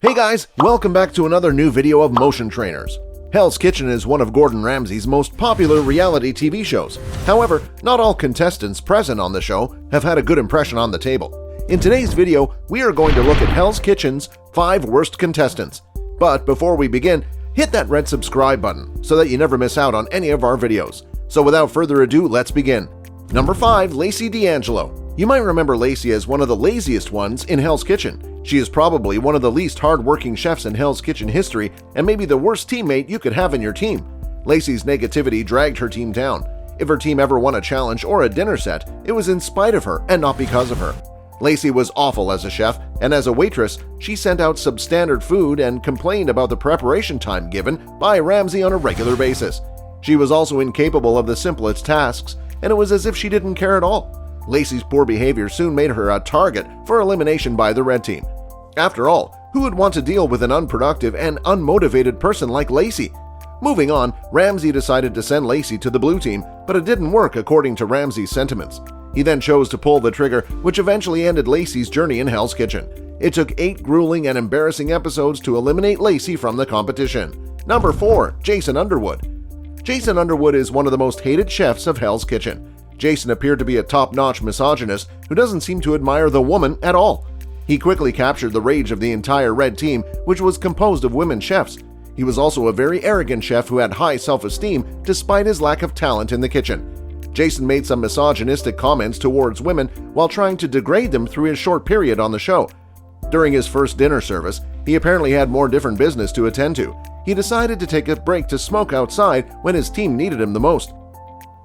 Hey guys, welcome back to another new video of Motion Trainers. Hell's Kitchen is one of Gordon Ramsay's most popular reality TV shows. However, not all contestants present on the show have had a good impression on the table. In today's video, we are going to look at Hell's Kitchen's 5 worst contestants. But before we begin, hit that red subscribe button so that you never miss out on any of our videos. So without further ado, let's begin. Number 5, Lacey D'Angelo. You might remember Lacey as one of the laziest ones in Hell's Kitchen. She is probably one of the least hard-working chefs in Hell's Kitchen history and maybe the worst teammate you could have in your team. Lacey's negativity dragged her team down. If her team ever won a challenge or a dinner set, it was in spite of her and not because of her. Lacey was awful as a chef, and as a waitress, she sent out substandard food and complained about the preparation time given by Ramsay on a regular basis. She was also incapable of the simplest tasks, and it was as if she didn't care at all. Lacey's poor behavior soon made her a target for elimination by the red team. After all, who would want to deal with an unproductive and unmotivated person like Lacey? Moving on, Ramsay decided to send Lacey to the blue team, but it didn't work according to Ramsay's sentiments. He then chose to pull the trigger, which eventually ended Lacey's journey in Hell's Kitchen. It took 8 grueling and embarrassing episodes to eliminate Lacey from the competition. Number 4, Jason Underwood. Jason Underwood is one of the most hated chefs of Hell's Kitchen. Jason appeared to be a top-notch misogynist who doesn't seem to admire the woman at all. He quickly captured the rage of the entire red team, which was composed of women chefs. He was also a very arrogant chef who had high self-esteem despite his lack of talent in the kitchen. Jason made some misogynistic comments towards women while trying to degrade them through his short period on the show. During his first dinner service, he apparently had more different business to attend to. He decided to take a break to smoke outside when his team needed him the most.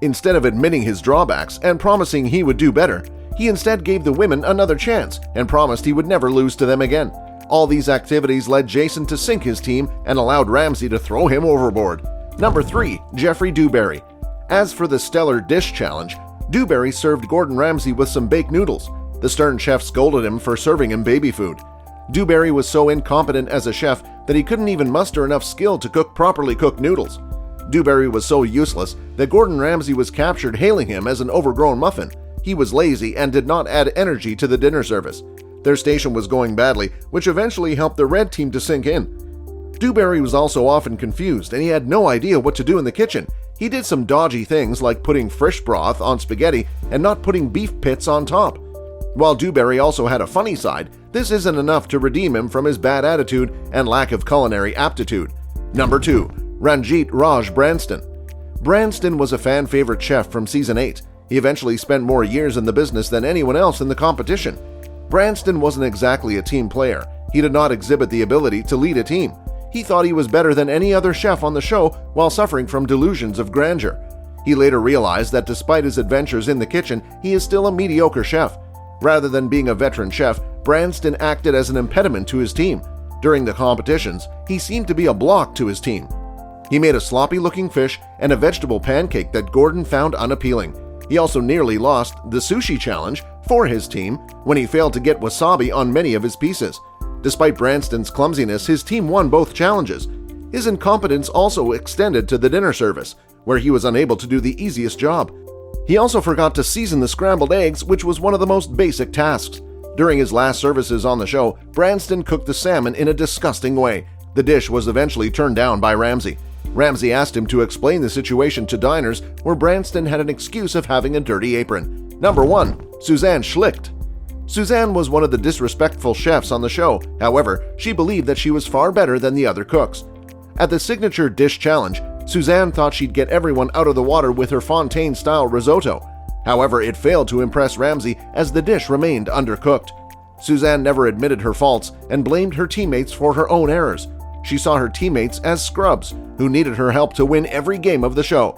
Instead of admitting his drawbacks and promising he would do better, he instead gave the women another chance and promised he would never lose to them again. All these activities led Jason to sink his team and allowed Ramsay to throw him overboard. Number 3, Jeffrey Dewberry. As for the Stellar Dish Challenge, Dewberry served Gordon Ramsay with some baked noodles. The stern chef scolded him for serving him baby food. Dewberry was so incompetent as a chef that he couldn't even muster enough skill to cook properly cooked noodles. Dewberry was so useless that Gordon Ramsay was captured hailing him as an overgrown muffin. He was lazy and did not add energy to the dinner service. Their station was going badly, which eventually helped the red team to sink in. Dewberry was also often confused and he had no idea what to do in the kitchen. He did some dodgy things like putting fish broth on spaghetti and not putting beef pits on top. While Dewberry also had a funny side, this isn't enough to redeem him from his bad attitude and lack of culinary aptitude. Number 2, Ranjit Raj Branston. Branston was a fan-favorite chef from Season 8. He eventually spent more years in the business than anyone else in the competition. Branston wasn't exactly a team player. He did not exhibit the ability to lead a team. He thought he was better than any other chef on the show while suffering from delusions of grandeur. He later realized that despite his adventures in the kitchen, he is still a mediocre chef. Rather than being a veteran chef, Branston acted as an impediment to his team. During the competitions, he seemed to be a block to his team. He made a sloppy-looking fish and a vegetable pancake that Gordon found unappealing. He also nearly lost the sushi challenge for his team when he failed to get wasabi on many of his pieces. Despite Branston's clumsiness, his team won both challenges. His incompetence also extended to the dinner service, where he was unable to do the easiest job. He also forgot to season the scrambled eggs, which was one of the most basic tasks. During his last services on the show, Branston cooked the salmon in a disgusting way. The dish was eventually turned down by Ramsay. Ramsay asked him to explain the situation to diners where Branston had an excuse of having a dirty apron. Number 1, Suzanne Schlicht. Suzanne was one of the disrespectful chefs on the show. However, she believed that she was far better than the other cooks. At the Signature Dish Challenge, Suzanne thought she'd get everyone out of the water with her Fontaine-style risotto. However, it failed to impress Ramsay as the dish remained undercooked. Suzanne never admitted her faults and blamed her teammates for her own errors. She saw her teammates as scrubs who needed her help to win every game of the show.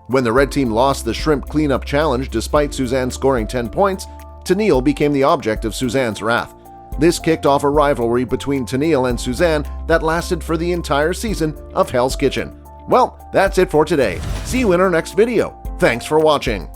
When the red team lost the shrimp cleanup challenge despite Suzanne scoring 10 points, Tennille became the object of Suzanne's wrath. This kicked off a rivalry between Tennille and Suzanne that lasted for the entire season of Hell's Kitchen. Well, that's it for today. See you in our next video. Thanks for watching.